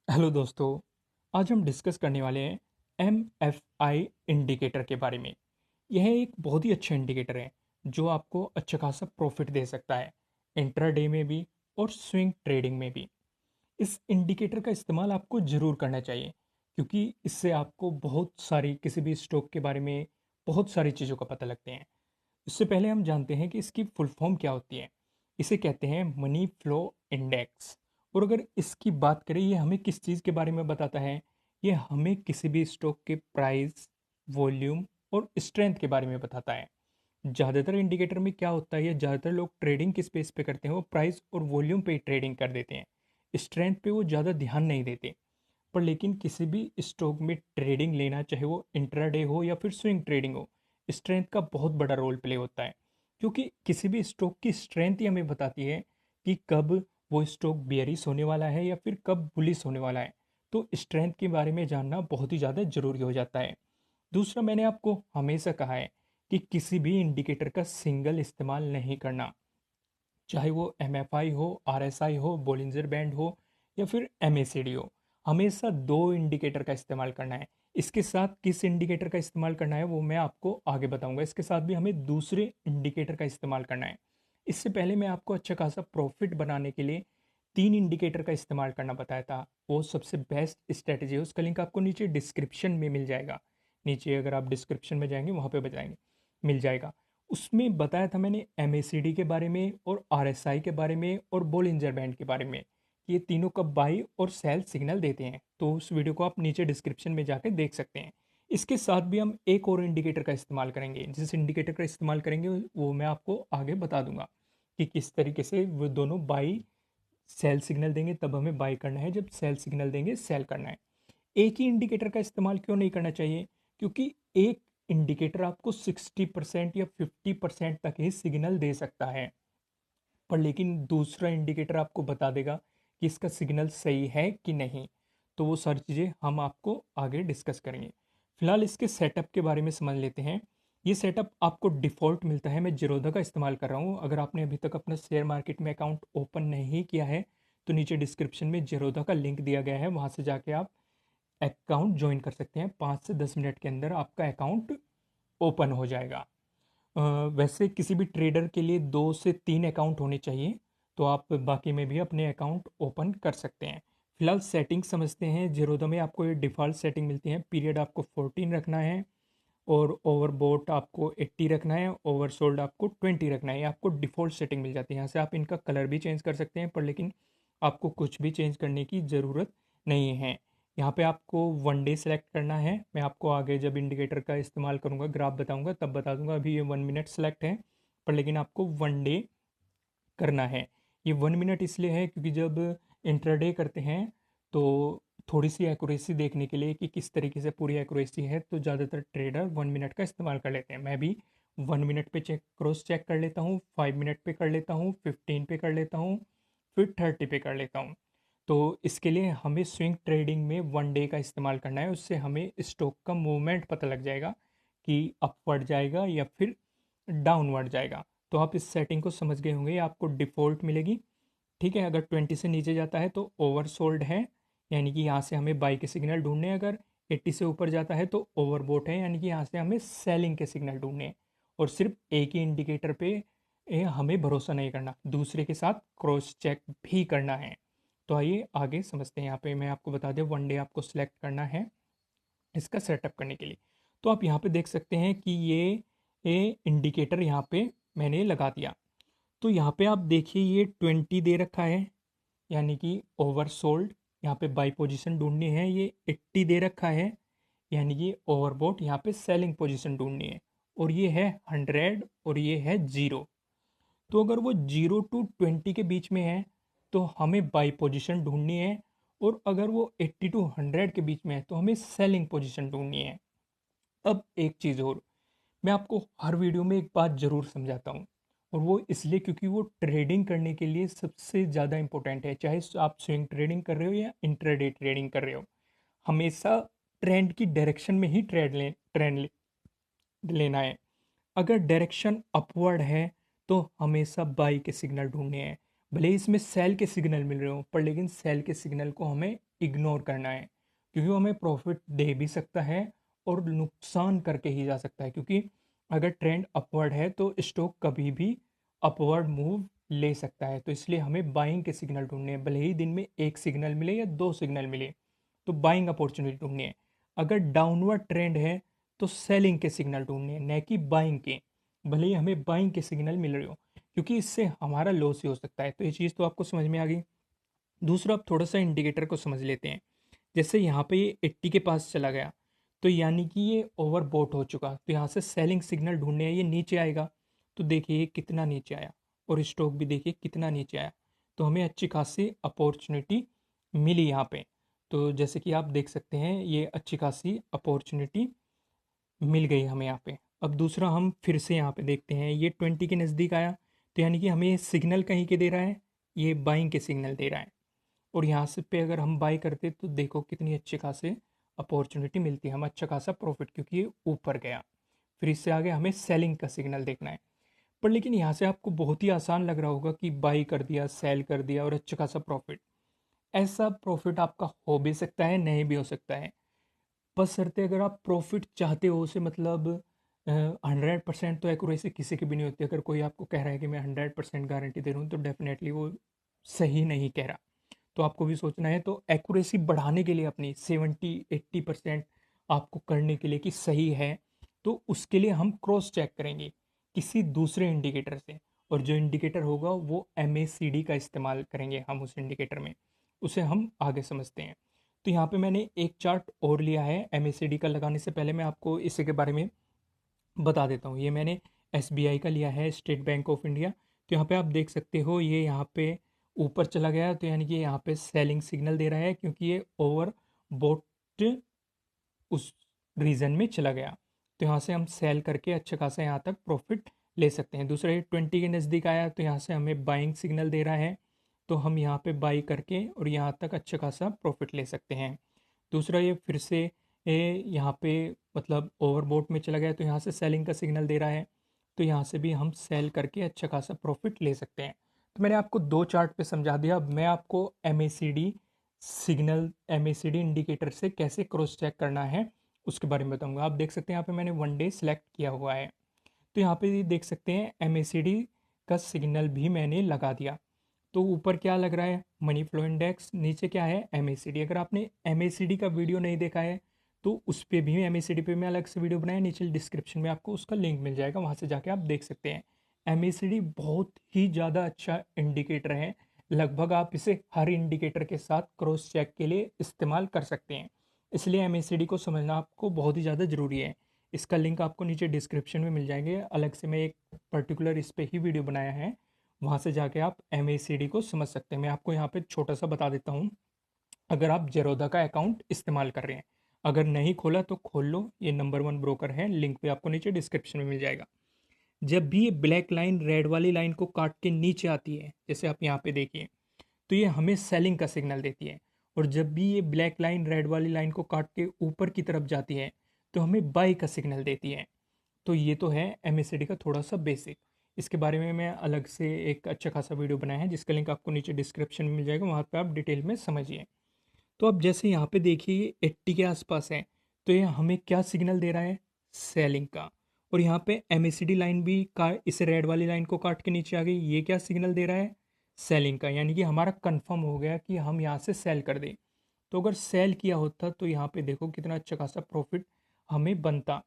Hello दोस्तों। आज हम डिस्कस करने वाले हैं MFI इंडिकेटर के बारे में। यह एक बहुत ही अच्छा इंडिकेटर है जो आपको अच्छा खासा प्रॉफिट दे सकता है इंट्राडे में भी और स्विंग ट्रेडिंग में भी। इस इंडिकेटर का इस्तेमाल आपको ज़रूर करना चाहिए क्योंकि इससे आपको बहुत सारी किसी भी स्टॉक के बारे में बहुत सारी चीज़ों का पता लगते हैं। इससे पहले हम जानते हैं कि इसकी फुल फॉर्म क्या होती है। इसे कहते हैं मनी फ्लो इंडेक्स। और अगर इसकी बात करें ये हमें किस चीज़ के बारे में बताता है, ये हमें किसी भी स्टॉक के प्राइस, वॉल्यूम और स्ट्रेंथ के बारे में बताता है। ज़्यादातर इंडिकेटर में क्या होता है, ये ज़्यादातर लोग ट्रेडिंग किस बेस पे करते हैं, वो प्राइस और वॉल्यूम पे ट्रेडिंग कर देते हैं। स्ट्रेंथ पे वो ज़्यादा ध्यान नहीं देते। पर लेकिन किसी भी स्टॉक में ट्रेडिंग लेना, चाहे वो इंट्राडे हो या फिर स्विंग ट्रेडिंग हो, स्ट्रेंथ का बहुत बड़ा रोल प्ले होता है। क्योंकि किसी भी स्टॉक की स्ट्रेंथ ही हमें बताती है कि कब वो स्टॉक बेयरिश होने वाला है या फिर कब बुलिश होने वाला है। तो स्ट्रेंथ के बारे में जानना बहुत ही ज़्यादा ज़रूरी हो जाता है। दूसरा, मैंने आपको हमेशा कहा है कि किसी भी इंडिकेटर का सिंगल इस्तेमाल नहीं करना, चाहे वो MFI हो, RSI हो, बोलिंजर बैंड हो या फिर MACD हो। हमेशा दो इंडिकेटर का इस्तेमाल करना है। इसके साथ किस इंडिकेटर का इस्तेमाल करना है वो मैं आपको आगे बताऊंगा। इसके साथ भी हमें दूसरे इंडिकेटर का इस्तेमाल करना है। इससे पहले मैं आपको अच्छा खासा प्रॉफिट बनाने के लिए तीन इंडिकेटर का इस्तेमाल करना बताया था। वो सबसे बेस्ट स्ट्रेटेजी है, उसका लिंक आपको नीचे डिस्क्रिप्शन में मिल जाएगा। नीचे अगर आप डिस्क्रिप्शन में जाएंगे वहाँ पे बताएंगे, मिल जाएगा। उसमें बताया था मैंने MACD के बारे में और RSI के बारे में और बोलिंजर बैंड के बारे में। ये तीनों कब बाई और सेल सिग्नल देते हैं, तो उस वीडियो को आप नीचे डिस्क्रिप्शन में जाकर देख सकते हैं। इसके साथ भी हम एक और इंडिकेटर का इस्तेमाल करेंगे। जिस इंडिकेटर का इस्तेमाल करेंगे वो मैं आपको आगे बता दूंगा कि किस तरीके से वो दोनों बाई सेल सिग्नल देंगे तब हमें बाई करना है, जब सेल सिग्नल देंगे सेल करना है। एक ही इंडिकेटर का इस्तेमाल क्यों नहीं करना चाहिए? क्योंकि एक इंडिकेटर आपको 60% या 50% तक ही सिग्नल दे सकता है, पर लेकिन दूसरा इंडिकेटर आपको बता देगा कि इसका सिग्नल सही है कि नहीं। तो वो सारी चीज़ें हम आपको आगे डिस्कस करेंगे। फिलहाल इसके सेटअप के बारे में समझ लेते हैं। ये सेटअप आपको डिफ़ॉल्ट मिलता है। मैं जीरोधा का इस्तेमाल कर रहा हूँ। अगर आपने अभी तक अपना शेयर मार्केट में अकाउंट ओपन नहीं किया है तो नीचे डिस्क्रिप्शन में जीरोधा का लिंक दिया गया है, वहाँ से जाके आप अकाउंट ज्वाइन कर सकते हैं। 5 से 10 मिनट के अंदर आपका अकाउंट ओपन हो जाएगा। अ, वैसे किसी भी ट्रेडर के लिए 2 से 3 अकाउंट होने चाहिए, तो आप बाकी में भी अपने अकाउंट ओपन कर सकते हैं। फिलहाल सेटिंग समझते हैं। जीरोधा में आपको ये डिफ़ॉल्ट सेटिंग मिलती है। पीरियड आपको 14 रखना है और ओवरबोट आपको 80 रखना है, ओवरसोल्ड आपको 20 रखना है। ये आपको डिफ़ॉल्ट सेटिंग मिल जाती है। यहाँ से आप इनका कलर भी चेंज कर सकते हैं, पर लेकिन आपको कुछ भी चेंज करने की ज़रूरत नहीं है। यहाँ पे आपको वन डे सेलेक्ट करना है। मैं आपको आगे जब इंडिकेटर का इस्तेमाल करूँगा, ग्राफ बताऊँगा, तब बता दूँगा। अभी ये 1 मिनट सेलेक्ट है, पर लेकिन आपको वन डे करना है। ये 1 मिनट इसलिए है क्योंकि जब इंट्राडे करते हैं तो थोड़ी सी एक्यूरेसी देखने के लिए कि किस तरीके से पूरी एक्यूरेसी है, तो ज़्यादातर ट्रेडर 1 मिनट का इस्तेमाल कर लेते हैं। मैं भी 1 मिनट पे चेक क्रॉस चेक कर लेता हूँ, 5 मिनट पे कर लेता हूँ, 15 पे कर लेता हूँ, फिर 30 पे कर लेता हूँ। तो इसके लिए हमें स्विंग ट्रेडिंग में वन डे का इस्तेमाल करना है। उससे हमें स्टॉक का मूवमेंट पता लग जाएगा कि अपवर्ड जाएगा या फिर डाउनवर्ड जाएगा। तो आप इस सेटिंग को समझ गए होंगे। ये आपको डिफ़ॉल्ट मिलेगी। ठीक है, अगर 20 से नीचे जाता है तो ओवरसोल्ड है, यानी कि यहाँ से हमें बाई के सिग्नल ढूंढने हैं। अगर 80 से ऊपर जाता है तो ओवरबोट है, यानी कि यहाँ से हमें सेलिंग के सिग्नल ढूंढने हैं। और सिर्फ एक ही इंडिकेटर पे हमें भरोसा नहीं करना, दूसरे के साथ क्रॉस चेक भी करना है। तो आइए आगे समझते हैं। यहाँ पे मैं आपको बता दें, वन डे आपको सिलेक्ट करना है इसका सेटअप करने के लिए। तो आप यहाँ पे देख सकते हैं कि ये इंडिकेटर यहाँ पे मैंने लगा दिया। तो यहाँ पे आप देखिए ये 20 दे रखा है, यानी कि ओवरसोल्ड। यहाँ पे बाई पोजीशन ढूंढनी है। ये 80 दे रखा है, यानी कि ओवरबोट। यहाँ पे सेलिंग पोजीशन ढूंढनी है। और ये है 100 और ये है 0। तो अगर वो 0 to 20 के बीच में है तो हमें बाई पोजीशन ढूंढनी है। और अगर वो 80 to 100 के बीच में है तो हमें सेलिंग पोजीशन ढूंढनी है। अब एक चीज़ और, मैं आपको हर वीडियो में एक बात ज़रूर समझाता हूँ, और वो इसलिए क्योंकि वो ट्रेडिंग करने के लिए सबसे ज़्यादा इंपॉर्टेंट है। चाहे आप स्विंग ट्रेडिंग कर रहे हो या इंट्राडे ट्रेडिंग कर रहे हो, हमेशा ट्रेंड की डायरेक्शन में ही लेना है। अगर डायरेक्शन अपवर्ड है तो हमेशा बाई के सिग्नल ढूंढने हैं। भले ही इसमें सेल के सिग्नल मिल रहे हो, पर लेकिन सेल के सिग्नल को हमें इग्नोर करना है, क्योंकि वो हमें प्रॉफिट दे भी सकता है और नुकसान करके ही जा सकता है, क्योंकि अगर ट्रेंड अपवर्ड है तो स्टॉक कभी भी अपवर्ड मूव ले सकता है। तो इसलिए हमें बाइंग के सिग्नल ढूंढने हैं, भले ही दिन में एक सिग्नल मिले या दो सिग्नल मिले, तो बाइंग अपॉर्चुनिटी ढूंढनी है। अगर डाउनवर्ड ट्रेंड है तो सेलिंग के सिग्नल ढूंढने हैं, न कि बाइंग के, भले ही हमें बाइंग के सिग्नल मिल रहे हो, क्योंकि इससे हमारा लॉस ही हो सकता है। तो ये चीज़ तो आपको समझ में आ गई। दूसरा, अब थोड़ा सा इंडिकेटर को समझ लेते हैं। जैसे यहाँ पे ये 80 के पास चला गया, तो यानी कि ये ओवरबॉट हो चुका, तो यहाँ से सेलिंग सिग्नल ढूंढने हैं, ये नीचे आएगा। तो देखिए ये कितना नीचे आया, और स्टॉक भी देखिए कितना नीचे आया। तो हमें अच्छी खासी अपॉर्चुनिटी मिली यहाँ पे। तो जैसे कि आप देख सकते हैं, ये अच्छी खासी अपॉर्चुनिटी मिल गई हमें यहाँ पे। अब दूसरा हम फिर से यहाँ पे देखते हैं, ये 20 के नज़दीक आया, तो यानी कि हमें ये सिग्नल कहीं के दे रहा है, ये बाइंग के सिग्नल दे रहा है। और यहाँ से पे अगर हम बाई करते तो देखो कितनी अच्छे खासे अपॉर्चुनिटी मिलती है, हम अच्छा खासा प्रॉफिट, क्योंकि ये ऊपर गया। फिर इससे आगे हमें सेलिंग का सिग्नल देखना है। पर लेकिन यहाँ से आपको बहुत ही आसान लग रहा होगा कि बाई कर दिया, सेल कर दिया और अच्छा खासा प्रॉफिट। ऐसा प्रॉफिट आपका हो भी सकता है, नहीं भी हो सकता है। बशर्ते अगर आप प्रॉफिट चाहते हो उसे, मतलब 100% तो एक्यूरेसी किसी की भी नहीं होती। अगर कोई आपको कह रहा है कि मैं 100% गारंटी दे रहा हूँ, तो डेफिनेटली वो सही नहीं कह रहा। तो आपको भी सोचना है, तो एक्यूरेसी बढ़ाने के लिए अपनी 70-80% आपको करने के लिए कि सही है, तो उसके लिए हम क्रॉस चेक करेंगे किसी दूसरे इंडिकेटर से। और जो इंडिकेटर होगा वो MACD का इस्तेमाल करेंगे हम उस इंडिकेटर में, उसे हम आगे समझते हैं। तो यहाँ पे मैंने एक चार्ट और लिया है। MACD का लगाने से पहले मैं आपको इसी के बारे में बता देता हूँ। ये मैंने SBI का लिया है, स्टेट बैंक ऑफ इंडिया। तो यहाँ पे आप देख सकते हो, ये यहाँ पे ऊपर चला गया, तो यानी कि यहाँ पे सेलिंग सिग्नल दे रहा है, क्योंकि ये ओवर बोट उस रीजन में चला गया। तो यहाँ से हम सेल करके अच्छा खासा यहाँ तक प्रॉफिट ले सकते हैं। दूसरा, ये 20 के नज़दीक आया, तो यहाँ से हमें बाइंग सिग्नल दे रहा है, तो हम यहाँ पे बाई करके और यहाँ तक अच्छा खासा प्रॉफिट ले सकते हैं। दूसरा, ये फिर से यहाँ पे मतलब ओवरबोट में चला गया, तो यहाँ से सेलिंग का सिग्नल दे रहा है, तो यहाँ से भी हम सेल करके अच्छा खासा प्रॉफिट ले सकते हैं। तो मैंने आपको दो चार्ट पे समझा दिया। अब मैं आपको M A C D indicator से कैसे क्रॉस चेक करना है उसके बारे में बताऊंगा। आप देख सकते हैं यहाँ पे मैंने 1 डे सेलेक्ट किया हुआ है, तो यहाँ पे देख सकते हैं MACD का सिग्नल भी मैंने लगा दिया। तो ऊपर क्या लग रहा है, मनी फ्लो इंडेक्स, नीचे क्या है, MACD। अगर आपने MACD का वीडियो नहीं देखा है तो उस पर भी, MACD पे मैं अलग से वीडियो बनाया, नीचे डिस्क्रिप्शन में आपको उसका लिंक मिल जाएगा, वहाँ से जाके आप देख सकते हैं। MACD बहुत ही ज़्यादा अच्छा इंडिकेटर है, लगभग आप इसे हर इंडिकेटर के साथ क्रॉस चेक के लिए इस्तेमाल कर सकते हैं। इसलिए MACD को समझना आपको बहुत ही ज़्यादा ज़रूरी है। इसका लिंक आपको नीचे डिस्क्रिप्शन में मिल जाएंगे, अलग से मैं एक पर्टिकुलर इस पे ही वीडियो बनाया है, वहाँ से जाके आप MACD को समझ सकते हैं। मैं आपको यहाँ पे छोटा सा बता देता हूँ। अगर आप जेरोदा का अकाउंट इस्तेमाल कर रहे हैं, अगर नहीं खोला तो खोल लो, ये नंबर 1 ब्रोकर है, लिंक भी आपको नीचे डिस्क्रिप्शन में मिल जाएगा। जब भी ये ब्लैक लाइन रेड वाली लाइन को काट के नीचे आती है, जैसे आप यहाँ पे देखिए, तो ये हमें सेलिंग का सिग्नल देती है। और जब भी ये ब्लैक लाइन रेड वाली लाइन को काट के ऊपर की तरफ जाती है, तो हमें बाई का सिग्नल देती है। तो ये तो है MACD का थोड़ा सा बेसिक। इसके बारे में मैं अलग से एक अच्छा खासा वीडियो बनाया है, जिसका लिंक आपको नीचे डिस्क्रिप्शन में मिल जाएगा, वहाँ पर आप डिटेल में समझिए। तो अब जैसे यहाँ पे देखिए ये 80 के आसपास है, तो ये हमें क्या सिग्नल दे रहा है, सेलिंग का। और यहाँ पे MACD लाइन भी का इस रेड वाली लाइन को काट के नीचे आ गई, ये क्या सिग्नल दे रहा है, सेलिंग का। यानी कि हमारा कंफर्म हो गया कि हम यहाँ से सेल कर दें। तो अगर सेल किया होता तो यहाँ पे देखो कितना अच्छा खासा प्रॉफिट हमें बनता।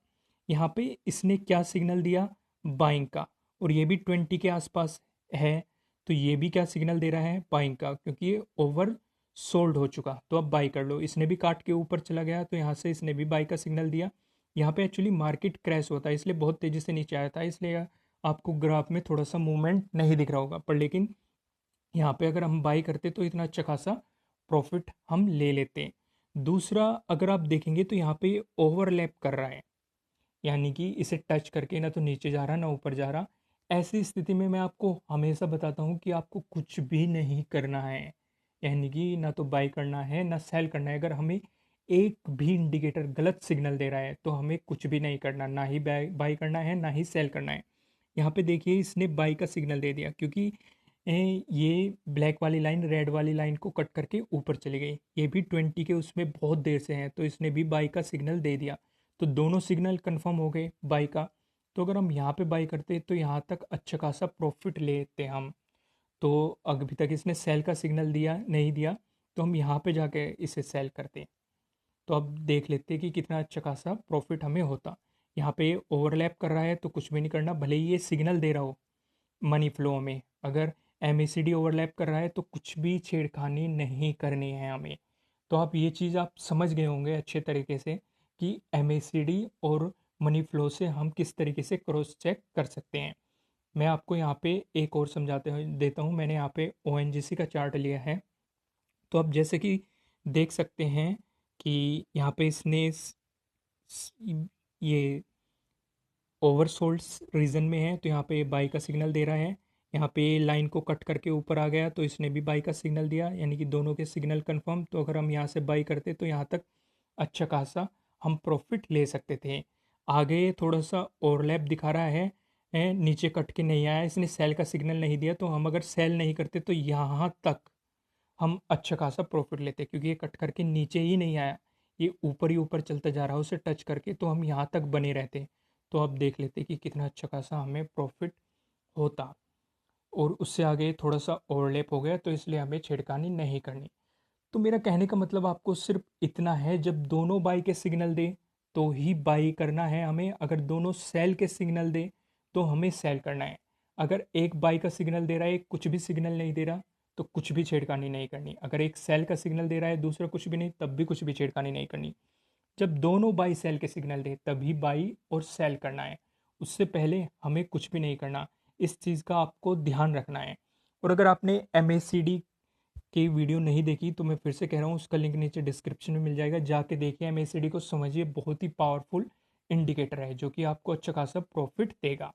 यहाँ पे इसने क्या सिग्नल दिया, बाइंग का। और ये भी 20 के आसपास है, तो ये भी क्या सिग्नल दे रहा है, बाइंग का, क्योंकि ये ओवर सोल्ड हो चुका, तो अब बाई कर लो। इसने भी काट के ऊपर चला गया, तो यहाँ से इसने भी बाई का सिग्नल दिया। यहाँ पे एक्चुअली मार्केट क्रैश होता है, इसलिए बहुत तेज़ी से नीचे आया था, इसलिए आपको ग्राफ में थोड़ा सा मूवमेंट नहीं दिख रहा होगा। पर लेकिन यहाँ पे अगर हम बाई करते तो इतना अच्छा खासा प्रॉफिट हम ले लेते। दूसरा, अगर आप देखेंगे तो यहाँ पे ओवरलैप कर रहा है, यानी कि इसे टच करके ना तो नीचे जा रहा ना ऊपर जा रहा। ऐसी स्थिति में मैं आपको हमेशा बताता हूँ कि आपको कुछ भी नहीं करना है, यानी कि ना तो बाई करना है ना सेल करना है। अगर हमें एक भी इंडिकेटर गलत सिग्नल दे रहा है तो हमें कुछ भी नहीं करना, ना ही बाई करना है ना ही सेल करना है। यहाँ पे देखिए इसने बाई का सिग्नल दे दिया, क्योंकि ये ब्लैक वाली लाइन रेड वाली लाइन को कट करके ऊपर चली गई। ये भी 20 के उसमें बहुत देर से है, तो इसने भी बाई का सिग्नल दे दिया। तो दोनों सिग्नल कंफर्म हो गए बाई का। तो अगर हम यहाँ पे बाई करते तो यहाँ तक अच्छा खासा प्रॉफिट लेते हम। तो अभी तक इसने सेल का सिग्नल दिया नहीं दिया, तो हम यहाँ पे जाके इसे सेल करते। तो अब देख लेते हैं कि कितना अच्छा खासा प्रॉफिट हमें होता। यहाँ पे ओवरलैप कर रहा है तो कुछ भी नहीं करना, भले ही ये सिग्नल दे रहा हो मनी फ्लो में। अगर एम ओवरलैप कर रहा है तो कुछ भी छेड़खानी नहीं करनी है हमें। तो आप ये चीज़ आप समझ गए होंगे अच्छे तरीके से कि एम और मनी फ्लो से हम किस तरीके से क्रॉस चेक कर सकते हैं। मैं आपको यहाँ पे एक और समझाते हुए देता हूँ। मैंने यहाँ पे ओ का चार्ट लिया है। तो आप जैसे कि देख सकते हैं कि यहाँ पे इसने ये ओवरसोल्ड रीजन में है, तो यहाँ पे बाई का सिग्नल दे रहा है। यहाँ पे लाइन को कट करके ऊपर आ गया तो इसने भी बाई का सिग्नल दिया, यानी कि दोनों के सिग्नल कंफर्म। तो अगर हम यहाँ से बाई करते तो यहाँ तक अच्छा खासा हम प्रॉफिट ले सकते थे। आगे थोड़ा सा ओवरलैप दिखा रहा है, नीचे कट के नहीं आया, इसने सेल का सिग्नल नहीं दिया। तो हम अगर सेल नहीं करते तो यहाँ तक हम अच्छा खासा प्रॉफिट लेते, क्योंकि ये कट करके नीचे ही नहीं आया, ये ऊपर ही ऊपर चलता जा रहा है उसे टच करके, तो हम यहाँ तक बने रहते। तो अब देख लेते कि कितना अच्छा खासा हमें प्रॉफिट होता। और उससे आगे थोड़ा सा ओवरलैप हो गया, तो इसलिए हमें छेड़खानी नहीं करनी। तो मेरा कहने का मतलब आपको सिर्फ इतना है, जब दोनों बाई के सिग्नल दे तो ही बाई करना है हमें। अगर दोनों सेल के सिग्नल दे तो हमें सेल करना है। अगर एक बाई का सिग्नल दे रहा है, एक कुछ भी सिग्नल नहीं दे रहा, तो कुछ भी छेड़खानी नहीं करनी। अगर एक सेल का सिग्नल दे रहा है, दूसरा कुछ भी नहीं, तब भी कुछ भी छेड़खानी नहीं करनी। जब दोनों बाई सेल के सिग्नल दे तभी बाई और सेल करना है, उससे पहले हमें कुछ भी नहीं करना। इस चीज़ का आपको ध्यान रखना है। और अगर आपने एम की वीडियो नहीं देखी तो मैं फिर से कह रहा हूँ, उसका लिंक नीचे डिस्क्रिप्शन में मिल जाएगा, जाके देखिए। एम को समझिए, बहुत ही पावरफुल इंडिकेटर है जो कि आपको अच्छा खासा प्रॉफिट देगा।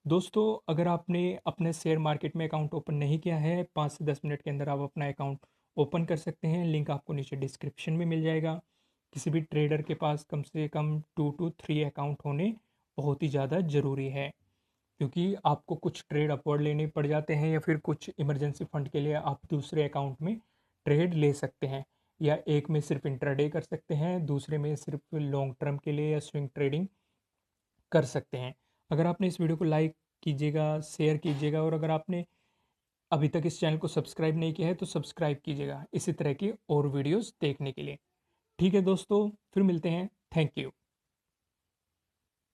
दोस्तों, अगर आपने अपने शेयर मार्केट में अकाउंट ओपन नहीं किया है, 5 से 10 मिनट के अंदर आप अपना अकाउंट ओपन कर सकते हैं। लिंक आपको नीचे डिस्क्रिप्शन में मिल जाएगा। किसी भी ट्रेडर के पास कम से कम 2 to 3 अकाउंट होने बहुत ही ज़्यादा ज़रूरी है, क्योंकि आपको कुछ ट्रेड अपवर्ड लेने पड़ जाते हैं, या फिर कुछ इमरजेंसी फंड के लिए आप दूसरे अकाउंट में ट्रेड ले सकते हैं, या एक में सिर्फ इंट्राडे कर सकते हैं, दूसरे में सिर्फ लॉन्ग टर्म के लिए या स्विंग ट्रेडिंग कर सकते हैं। अगर आपने इस वीडियो को लाइक कीजिएगा, शेयर कीजिएगा, और अगर आपने अभी तक इस चैनल को सब्सक्राइब नहीं किया है तो सब्सक्राइब कीजिएगा इसी तरह की और वीडियोस देखने के लिए। ठीक है दोस्तों, फिर मिलते हैं। Thank you.